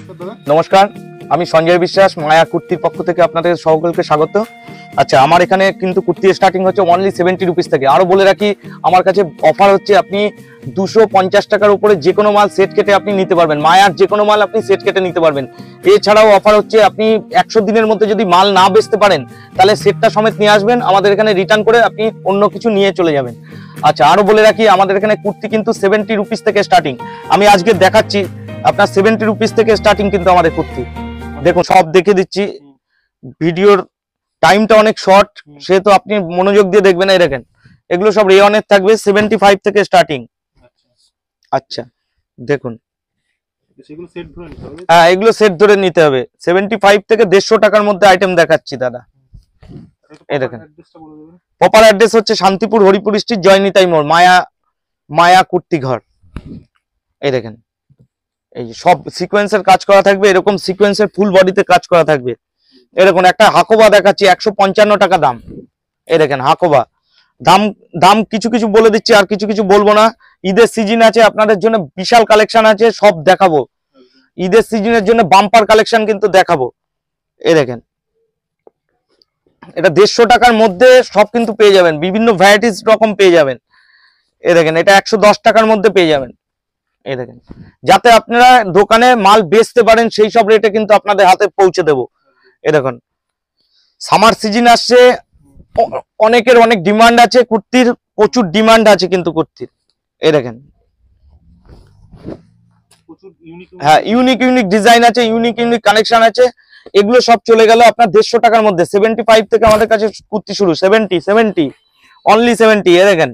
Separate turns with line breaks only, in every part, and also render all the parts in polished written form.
নমস্কার, আমি সঞ্জয় বিশ্বাস, মায়া কুর্তির পক্ষ থেকে আপনাদের সকলকে স্বাগত। আচ্ছা, আমার এখানে কিন্তু কুর্তি স্টার্টিং হচ্ছে অনলি 70 রুপিস থেকে। আরো বলে রাখি, আমার কাছে অফার হচ্ছে আপনি 250 টাকার উপরে যে কোনো মাল সেট কেটে আপনি নিতে পারবেন। মায়ার যে কোনো মাল আপনি সেট কেটে নিতে পারবেন। এছাড়াও অফার হচ্ছে আপনি 100 দিনের মধ্যে যদি মাল না বেচতে পারেন তাহলে সেটটা সমেত নিয়ে আসবেন, আমাদের এখানে রিটার্ন করে আপনি অন্য কিছু নিয়ে চলে যাবেন। আচ্ছা, আরো বলে রাখি, আমাদের এখানে কুর্তি কিন্তু 70 রুপিস থেকে স্টার্টিং। আমি আজকে দেখাচ্ছি আপনার 70 রুপিস থেকে স্টার্টিং কিন্তু আমাদের কুর্তি। দেখুন, সব দেখে দিচ্ছি, ভিডিওর টাইমটা অনেক শর্ট, সেহেতু আপনি মনোযোগ দিয়ে দেখবেন। এই দেখেন, এগুলো সব রেওয়ানের থাকবে, 75 থেকে স্টার্টিং। আচ্ছা দেখুন, হ্যাঁ এগুলো সেট ধরে নিতে হবে। 75 থেকে 150 টাকার মধ্যে আইটেম দেখাচ্ছি দাদা। এই দেখেন, প্রপার অ্যাড্রেস হচ্ছে শান্তিপুর হরিপুর স্ট্রিট, জয়নিতাই মোড়, মায়া কুর্তি ঘর। এই দেখেন, এই সব সিকোয়েন্সের কাজ করা থাকবে, এরকম সিকোয়েন্সের ফুল বডিতে কাজ করা থাকবে। এরকম একটা হাকোবা দেখাচ্ছি, 155 টাকা দাম। এই দেখেন হাকোবা, দাম কিছু কিছু বলে দিচ্ছি, আর কিছু কিছু বলবো না। ঈদের সিজন আছে, আপনাদের জন্য বিশাল কালেকশন আছে, সব দেখাবো। ঈদের সিজনের জন্য বাম্পার কালেকশন কিন্তু দেখাবো। এই দেখেন, এটা 150 টাকার মধ্যে সব কিন্তু পেয়ে যাবেন, বিভিন্ন ভ্যারাইটিস রকম পেয়ে যাবেন। এই দেখেন, এটা 110 টাকার মধ্যে পেয়ে যাবেন। এই দেখেন, যাতে আপনারা দোকানে মাল বেচতে পারেন সেই সব রেটে কিন্তু আপনাদের হাতে পৌঁছে দেবো। এই দেখুন, সামার সিজন আসছে, অনেকের অনেক ডিমান্ড আছে কুর্তির, প্রচুর ডিমান্ড আছে কিন্তু কুর্তির। এই দেখেন, হ্যাঁ ইউনিক ডিজাইন আছে, ইউনিক কানেকশন আছে। এগুলো সব চলে গেল আপনার 150 টাকার মধ্যে। 75 থেকে আমাদের কাছে কুর্তি শুরু, 70 অনলি 70। এই দেখেন,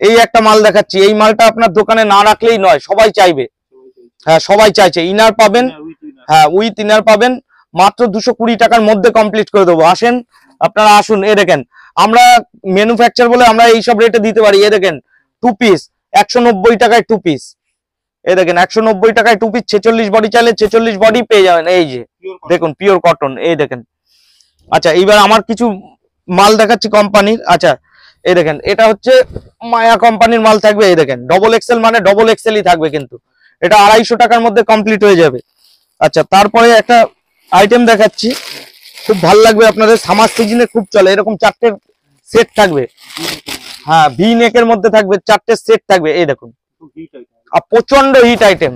এই একটা মাল দেখাচ্ছি, এই মালটা আপনার দোকানে না রাখলেই নয়, সবাই চাইবে। হ্যাঁ সবাই চাইছে। ইনার পাবেন, হ্যাঁ উইথ ইনার পাবেন, মাত্র 220 টাকার মধ্যে কমপ্লিট করে দেবো। আসেন, আপনারা আসুন। এই দেখেন, আমরা ম্যানুফ্যাকচার বলে আমরা এইসব রেটে দিতে পারি। এই দেখেন, 2 পিস 190 টাকায় 2 পিস। এই দেখেন, 190 টাকায় 2 পিস, 46 বডি চাইলে 46 বডি পেয়ে যাবেন। এই যে দেখুন, পিওর কটন। এই দেখেন, আচ্ছা এইবার আমার কিছু মাল দেখাচ্ছি কোম্পানির। আচ্ছা এই দেখেন, এটা হচ্ছে মায়া কোম্পানির মাল থাকবে। এই দেখেন, ডবল এক্সেল মানে ডবল এক্সেলই থাকবে কিন্তু, এটা 250 টাকার মধ্যে কমপ্লিট হয়ে যাবে। আচ্ছা, তারপরে একটা আইটেম দেখাচ্ছি, খুব ভালো লাগবে আপনাদের, সামার সিজনে খুব চলে। এরকম 4টে সেট থাকবে, হ্যাঁ ভি নেকের মধ্যে থাকবে, 4টে সেট থাকবে। এই দেখুন, আর প্রচন্ড হিট আইটেম।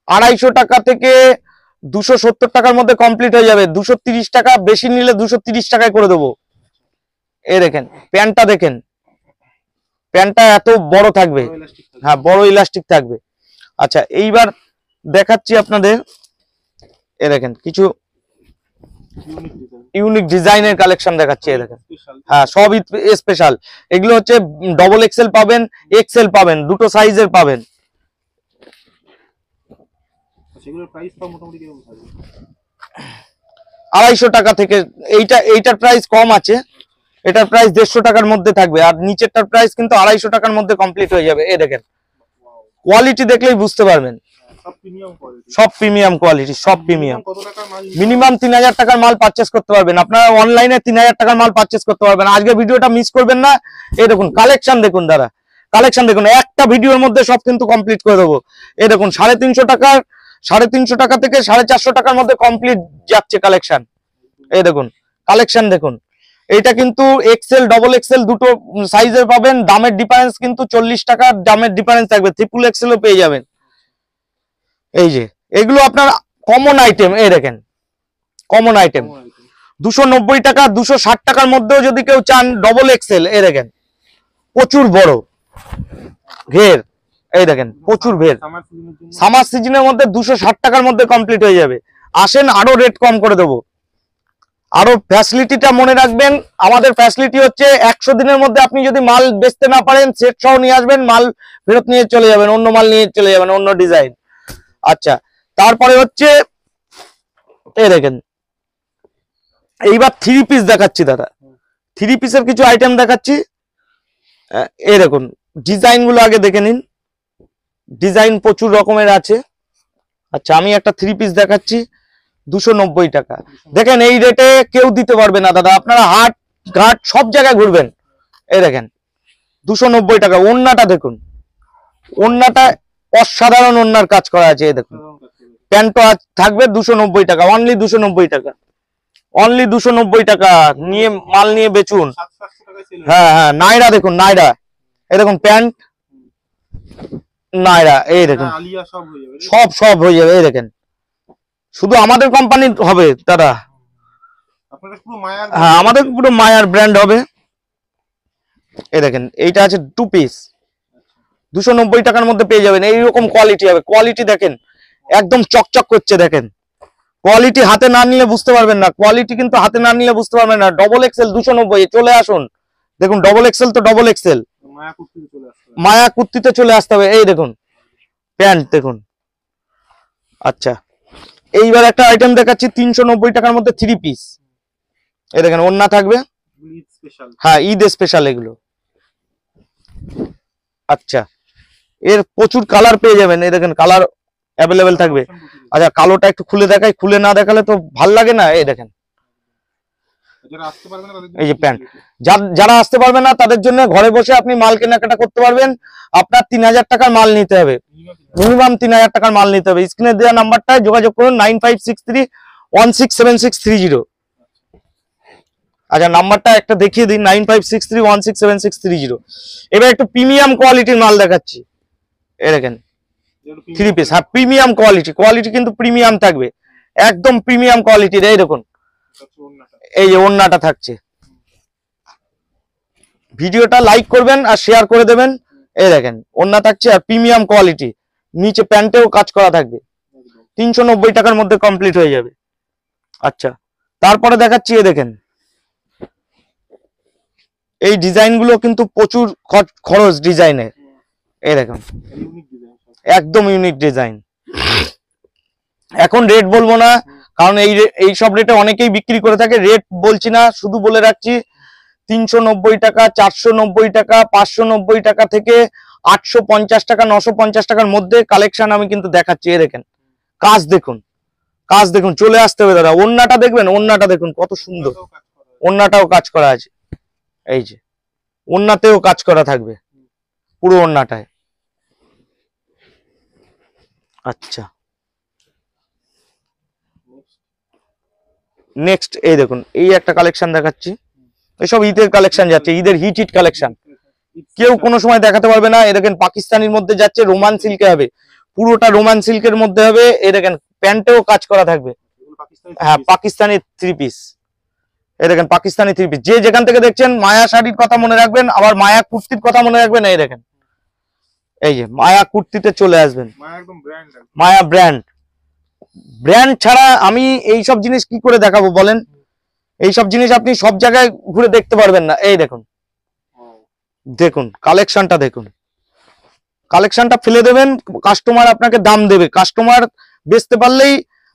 250 টাকা থেকে 270 টাকার মধ্যে কমপ্লিট হয়ে যাবে। 230 টাকা বেশি নিলে 230 টাকায় করে দেবো। এই দেখেন, প্যান্টটা দেখেন, প্যান্টটা এত বড় থাকবে, হ্যাঁ বড় ইলাস্টিক থাকবে। আচ্ছা এইবার দেখাচ্ছি আপনাদের, এই দেখেন কিছু ইউনিক ডিজাইনের কালেকশন দেখাচ্ছি। এই দেখেন, হ্যাঁ সব স্পেশাল। এগুলো হচ্ছে ডবল এক্সেল পাবেন, এক্সেল পাবেন, দুটো সাইজের পাবেন। 250 টাকা থেকে। এইটার প্রাইস কম আছে, এটার প্রাইস 150 টাকার মধ্যে থাকবে, আর নিচেরটার প্রাইস কিন্তু 250 টাকার মধ্যে কমপ্লিট হয়ে যাবে। এই দেখেন, কোয়ালিটি দেখলেই বুঝতে পারবেন, সব প্রিমিয়াম কোয়ালিটি, সব প্রিমিয়াম। মিনিমাম 3000 টাকার মাল পারচেস করতে পারবেন আপনারা, অনলাইনে 3000 টাকার মাল পারচেস করতে পারবেন। আজকে ভিডিওটা মিস করবেন না। এই দেখুন কালেকশন দেখুন দাদা, কালেকশন দেখুন, একটা ভিডিওর মধ্যে সব কিন্তু কমপ্লিট করে দেবো। এই দেখুন, 350 টাকা থেকে 450 টাকার মধ্যে কমপ্লিট যাচ্ছে কালেকশন। এই দেখুন কালেকশন দেখুন, এটা কিন্তু এক্সেল ডবল এক্সেল দুটো সাইজের পাবেন। দামের ডিফারেন্স কিন্তু 40 টাকার দামের ডিফারেন্স থাকবে, ট্রিপল এক্সেলও পেয়ে যাবেন। এই যে এগুলো আপনার কমন আইটেম। এই দেখেন, কমন আইটেম 290 টাকা, 260 টাকার মধ্যেও যদি কেউ চান ডবল এক্সেল। এই দেখেন, প্রচুর বড় ঘের। এই দেখেন, প্রচুর ঘের। সামার সিজনের মধ্যে 260 টাকার মধ্যে কমপ্লিট হয়ে যাবে। আসেন, আরো রেট কম করে দেবো। আরো ফ্যাসিলিটিটা মনে রাখবেন, আমাদের ফ্যাসিলিটি হচ্ছে 100 দিনের মধ্যে আপনি যদি মাল বেচতে না পারেন, সেট সহ নিয়ে আসবেন, মাল ফেরত নিয়ে চলে যাবেন, অন্য মাল নিয়ে চলে যাবেন, অন্য ডিজাইন। আচ্ছা, তারপরে হচ্ছে এই দেখেন, এইবার 3 পিস দেখাচ্ছি দাদা। 3 পিসের কিছু আইটেম দেখাচ্ছি। এই দেখুন, ডিজাইন গুলো আগে দেখে নিন, ডিজাইন প্রচুর রকমের আছে। আচ্ছা, আমি একটা 3 পিস দেখাচ্ছি, 290 টাকা। দেখেন, এই রেটে কেউ দিতে পারবে না দাদা, আপনারা হাট ঘাট সব জায়গায় ঘুরবেন। এই দেখেন, 290 টাকা। ওড়নাটা দেখুন, ওড়নাটা অসাধারণ ওড়নার কাজ করা আছে। এই দেখুন, প্যান্টও থাকবে 290 টাকা, অনলি 290 টাকা, অনলি 290 টাকা নিয়ে মাল নিয়ে বেচুন। হ্যাঁ হ্যাঁ, নাইরা দেখুন, নাইরা এই দেখুন, প্যান্ট নাইরা এই দেখুন, সব সব হয়ে যাবে। এই দেখেন, শুধু আমাদের কোম্পানি হবে দাদা, হ্যাঁ আমাদের পুরো মায়ার ব্র্যান্ড হবে। এই দেখেন, এইটা আছে 2 পিস, 290 টাকার মধ্যে পেয়ে যাবেন। এইরকম কোয়ালিটি হবে, কোয়ালিটি দেখেন একদম চকচক করছে। দেখেন কোয়ালিটি হাতে না নিলে বুঝতে পারবেন না, কোয়ালিটি কিন্তু হাতে না নিলে বুঝতে পারবেন না। ডবল এক্সেল 290, চলে আসুন। দেখুন ডবল এক্সেল তো ডবল এক্সেল, মায়া কুর্তিতে চলে আসতে হবে। এই দেখুন প্যান্ট দেখুন। আচ্ছা, এইবার একটা আইটেম দেখাচ্ছি 390 টাকার মধ্যে 3 পিস। এই দেখেন, ওড়না থাকবে, হ্যাঁ ঈদ স্পেশাল এগুলো। আচ্ছা, এর প্রচুর কালার পেয়ে যাবেন। এই দেখেন কালার অ্যাভেলেবেল থাকবে। আচ্ছা, কালোটা একটু খুলে দেখাই, খুলে না দেখালে তো ভাল লাগে না। এই দেখেন, এই যে প্যান্ট, যারা আসতে পারবে না তাদের জন্য ঘরে বসে আপনি মাল কেনাকাটা করতে পারবেন। আপনার 3000 টাকার মাল নিতে হবে, মিনিমাম 3000 টাকার মাল নিতে হবে। স্ক্রিনে দেওয়া নাম্বারটায় যোগাযোগ করুন, 9563167630। আচ্ছা, নাম্বারটা একটা দেখিয়ে দিন, 9563167630। এবার একটু প্রিমিয়াম কোয়ালিটির মাল দেখাচ্ছি। এই দেখেন 3 পিস, হ্যাঁ প্রিমিয়াম কোয়ালিটি, কোয়ালিটি কিন্তু প্রিমিয়াম থাকবে, একদম প্রিমিয়াম কোয়ালিটির। এই দেখুন, এই যে ওড়নাটা থাকছে। ভিডিওটা লাইক করবেন আর শেয়ার করে দেবেন। এই দেখেন ওড়না থাকছে আর প্রিমিয়াম কোয়ালিটি, নিচে প্যান্টেও কাজ করা থাকবে। 390 টাকার মধ্যে কমপ্লিট হয়ে যাবে। আচ্ছা, তারপরে দেখাচ্ছি, এই দেখেন এই ডিজাইন গুলো কিন্তু প্রচুর খরচ ডিজাইনের। এই দেখুন একদম ইউনিক ডিজাইন। এখন রেট বলবো না, কারণ এই সব রেটে অনেকেই বিক্রি করে থাকে, রেট বলছি না, শুধু বলে রাখছি 390 টাকা, 490 টাকা, 590 টাকা থেকে 850 টাকা, 950 টাকার মধ্যে কালেকশন আমি কিন্তু দেখাচ্ছি। এই দেখেন কাজ দেখুন, কাজ দেখুন, চলে আসতে হবে দাদা। ওড়নাটা দেখবেন, ওড়নাটা দেখুন কত সুন্দর, ওড়নাটাও কাজ করা আছে। এই যে ওড়নাতেও কাজ করা থাকবে পুরো ওড়নাটায়। আচ্ছা, নেক্সট এই দেখুন, এই একটা কালেকশন দেখাচ্ছি। এসব ঈদের কালেকশন যাচ্ছে, ঈদের হিট হিট কালেকশন, কেউ কোনো সময় দেখাতে পারবে না। এই দেখেন পাকিস্তানির মধ্যে যাচ্ছে, রোমান সিল্কে হবে, পুরোটা রোমান সিল্কের মধ্যে হবে। এই দেখেন প্যান্টেও কাজ করা থাকবে, হ্যাঁ পাকিস্তানি 3 পিস। এই দেখেন পাকিস্তানি 3 পিস। যে যেখান থেকে দেখছেন মায়া শাড়ির কথা মনে রাখবেন, আবার মায়া কুর্তির কথা মনে রাখবেন। এই দেখেন, এই যে মায়া কুর্তিতে চলে আসবেন, মায়া ব্র্যান্ড। ব্র্যান্ড ছাড়া আমি এইসব জিনিস কি করে দেখাবো বলেন? এইসব জিনিস আপনি সব জায়গায় ঘুরে দেখতে পারবেন না। এই দেখুন, দেখুন কালেকশনটা দেখুন, কালেকশনটা ফেলে দেবেন, কাস্টমার আপনাকে দাম দেবে। কাস্টমার বেচতে পারলেই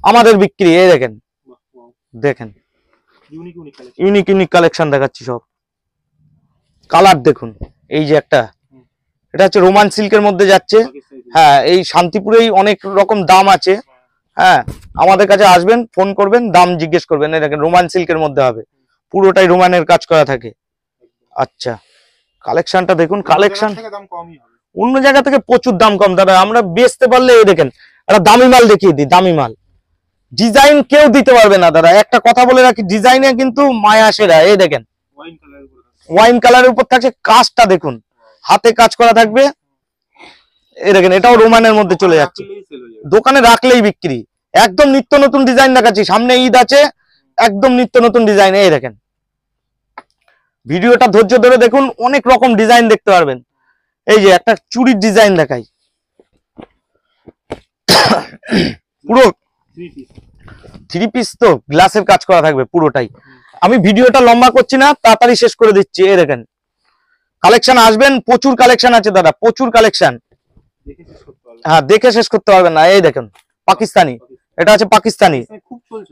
আমাদের বিক্রি। এই দেখেন, দেখেন ইউনিক ইউনিক কালেকশন দেখাচ্ছি সব। কালার দেখুন, এই যে একটা, এটা হচ্ছে রোমান সিল্কের মধ্যে যাচ্ছে। হ্যাঁ, এই শান্তিপুরেই অনেক রকম দাম আছে। হ্যাঁ, আমাদের কাছে আসবেন, ফোন করবেন, দাম জিজ্ঞেস করবেন। এই দেখেন রোমান সিল্কের মধ্যে হবে, পুরোটাই রোমানের কাজ করা থাকে। আচ্ছা, কালেকশনটা দেখুন, কালেকশন অন্য জায়গা থেকে প্রচুর দাম কম দাদা, আমরা বেচতে পারলে। এই দেখেন একটা দামি মাল দেখিয়ে দিই, দামি মাল, ডিজাইন কেউ দিতে পারবে না দাদা। একটা কথা বলে রাখি, ডিজাইনে কিন্তু মায়া সেরা। এই দেখেন ওয়াইন কালারের উপর থাকছে, কাজটা দেখুন, হাতে কাজ করা থাকবে। এই দেখেন এটাও রোমানের মধ্যে চলে যাচ্ছে, দোকানে রাখলেই বিক্রি। একদম নিত্য নতুন ডিজাইন দেখাচ্ছি, সামনে ঈদ আছে, একদম নিত্য নতুন ডিজাইন। এই দেখেন ভিডিওটা ধৈর্য ধরে দেখুন, অনেক রকম ডিজাইন দেখতে পারবেন। এই যে একটা চুড়ির ডিজাইন দেখাই, পুরো 3 পিস তো গ্লাসের কাজ করা থাকবে পুরোটাই। আমি ভিডিওটা লম্বা করছি না, তাড়াতাড়ি শেষ করে দিচ্ছি। এই দেখেন কালেকশন, আসবেন, প্রচুর কালেকশন আছে দাদা, প্রচুর কালেকশন। হ্যাঁ, দেখে শেষ করতে পারবেন না। এই দেখেন পাকিস্তানি, এটা আছে পাকিস্তানি।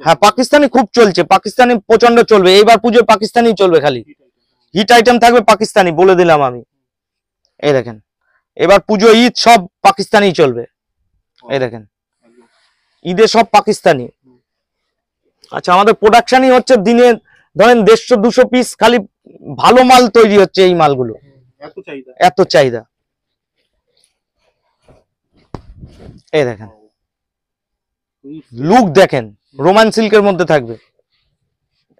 হ্যাঁ, পাকিস্তানি খুব চলছে, পাকিস্তানি প্রচন্ড চলবে। এইবার পুজোয় পাকিস্তানি চলবে, খালি হিট আইটেম থাকবে পাকিস্তানি, বলে দিলাম আমি। এই দেখেন এবার পুজো ঈদ সব পাকিস্তানি চলবে। এই দেখেন ঈদে সব পাকিস্তানি। আচ্ছা, আমাদের প্রোডাকশনই হচ্ছে দিনে ধরেন 150-200 পিস, খালি ভালো মাল তৈরি হচ্ছে। এই মালগুলো এত চাহিদা। এই দেখেন লুক দেখেন, রোমান সিল্কের মধ্যে থাকবে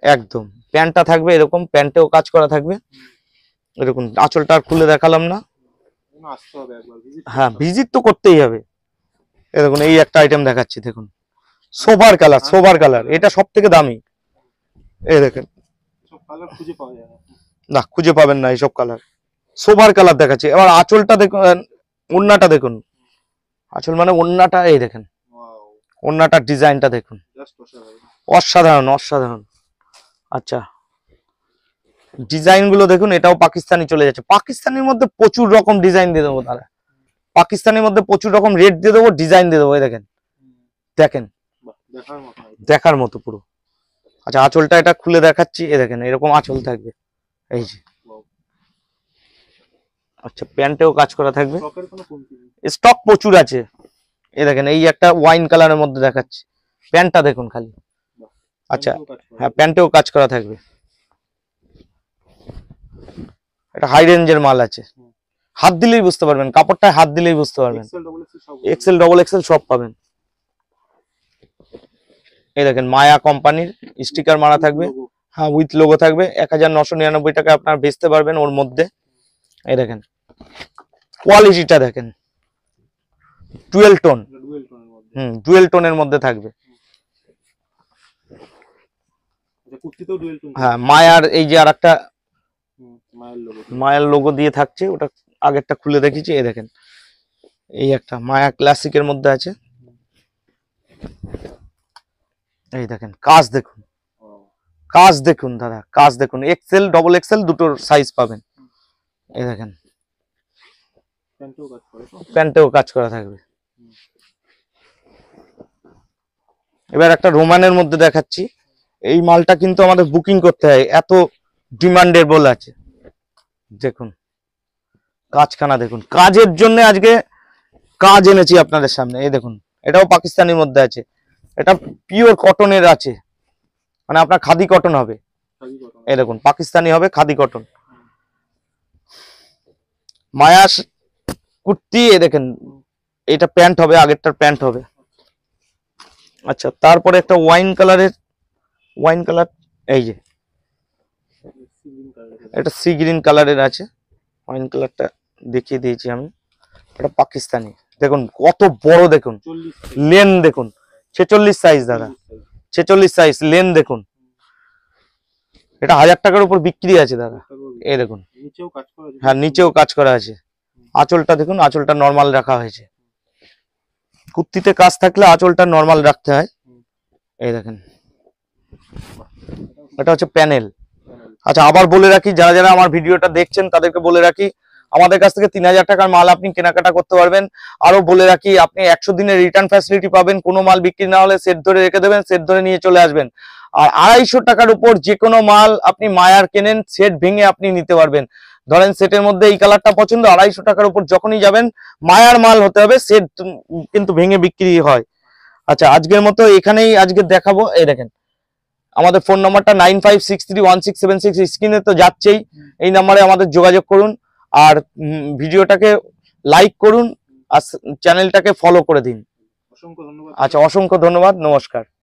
একদম। প্যান্টটা থাকবে এরকম, প্যান্টেও কাজ করা থাকবে এরকম। আঁচলটা আর খুলে দেখালাম না। হ্যাঁ, ভিজিট তো করতেই হবে। এই দেখুন, এই একটা আইটেম দেখাচ্ছি দেখুন, সোভার কালার, সোভার কালার, এটা সব থেকে দামি। এই দেখেন, না খুঁজে পাবেন না এইসব কালার, সোভার কালার দেখাচ্ছি। এবার আঁচলটা দেখুন, ওন্নাটা দেখুন, আঁচল মানে ওন্নাটা, এই দেখেন ওন্নাটার ডিজাইনটা দেখুন, অসাধারণ অসাধারণ। আচ্ছা, ডিজাইন গুলো দেখুন, এটাও পাকিস্তানি চলে যাচ্ছে। পাকিস্তানির মধ্যে প্রচুর রকম ডিজাইন দিয়ে দেবো দাদা, পাকিস্তানের মধ্যে প্রচুর রকম রেট দিয়ে দেবো, ডিজাইন দিয়ে দেবো। এই দেখেন, দেখেন দেখার মতো পুরো। আচ্ছা, আঁচলটা এটা খুলে দেখাচ্ছি, এ দেখেন এরকম আঁচল থাকবে, এই যে। আচ্ছা, প্যান্টেও কাজ করা থাকবে, স্টক প্রচুর আছে। এই দেখেন, এই একটা ওয়াইন কালারের মধ্যে দেখাচ্ছি, প্যান্টটা দেখুন খালি। আচ্ছা, হ্যাঁ প্যান্টেও কাজ করা থাকবে। এটা হাই রেঞ্জের মাল আছে, হাত দিলেই বুঝতে পারবেন, কাপড়টায় হাত দিলেই বুঝতে পারবেন। এক্সেল ডবল এক্সেল সব পাবেন। এই দেখেন, মায়া কোম্পানির স্টিকার মারা থাকবে, হ্যাঁ উইথ লোগো থাকবে। 1999 টাকা আপনারা বেচতে পারবেন ওর মধ্যে। এই দেখেন কোয়ালিটিটা দেখেন, ডুয়েল টোন, ডুয়েল টোনের মধ্যে থাকবে। হ্যাঁ, মায়ার এই যে আর একটা মায়ার লোগো দিয়ে থাকছে, ওটা আগেরটা খুলে দেখিয়েছি। এই দেখেন, এই একটা মায়া ক্লাসিকের মধ্যে আছে। এই দেখেন কাজ দেখুন, কাজ দেখুন দাদা, কাজ দেখুন, এক্সেল ডবল এক্সেল দুটোর সাইজ পাবেন। এই দেখেন, প্যান্টেও কাজ করা থাকবে। এবার একটা রোমানের মধ্যে দেখাচ্ছি। এই মালটা কিন্তু আমাদের বুকিং করতে হয়, এত ডিমান্ডেবল আছে। দেখুন কাজখানা দেখুন, কাজের জন্য আজকে কাজ এনেছি আপনাদের সামনে। এই দেখুন, এটাও পাকিস্তানের মধ্যে আছে, এটা পিওর কটনের আছে, মানে আপনার খাদি কটন হবে। এই দেখুন, পাকিস্তানি হবে, খাদি কটন। মায়া কুর্তি, এই দেখেন এটা প্যান্ট হবে, আগেরটার প্যান্ট হবে। আচ্ছা, তারপরে একটা ওয়াইন কালারের, ওয়াইন কালার, এই যে এটা সি গ্রিন কালারের আছে, ওয়াইন কালারটা দেখিয়ে দিয়েছি আমি। এটা পাকিস্তানি, দেখুন কত বড়, দেখুন লেন দেখুন, 46 সাইজ দাদা, 46 সাইজ লেন দেখুন। এটা 1000 টাকার উপর বিক্রি আছে দাদা। এই দেখুন, হ্যাঁ নিচেও কাজ করা আছে। আঁচলটা দেখুন, আঁচলটা নর্মাল রাখা হয়েছে। কুর্তিতে কাজ থাকলে আঁচলটা নর্মাল রাখতে হয়। এই দেখেন, এটা হচ্ছে প্যানেল। আচ্ছা, আবার বলে রাখি, যারা যারা আমার ভিডিওটা দেখছেন তাদেরকে বলে রাখি, আমাদের কাছ থেকে 3000 টাকার মাল আপনি কেনাকাটা করতে পারবেন। আরো বলে রাখি, আপনি 100 দিনের রিটার্ন ফ্যাসিলিটি পাবেন। কোনো মাল বিক্রি না হলে সেট ধরে রেখে দেবেন, সেট ধরে নিয়ে চলে আসবেন। আর 250 টাকার উপর যে কোনো মাল আপনি মায়ার কেনেন, সেট ভেঙে আপনি নিতে পারবেন। ধরেন সেটের মধ্যে এই কালারটা পছন্দ, 250 টাকার উপর যখনই যাবেন মায়ার মাল হতে হবে, সেট কিন্তু ভেঙে বিক্রি হয়। আচ্ছা, আজকের মতো এখানেই আজকে দেখাবো। এই দেখেন, আমাদের ফোন নাম্বারটা 95631676, স্ক্রিনে তো যাচ্ছেই। এই নাম্বারে আমাদের যোগাযোগ করুন, আর ভিডিওটাকে লাইক করুন, আর চ্যানেলটাকে ফলো করে দিন। আচ্ছা, অসংখ্য ধন্যবাদ, নমস্কার।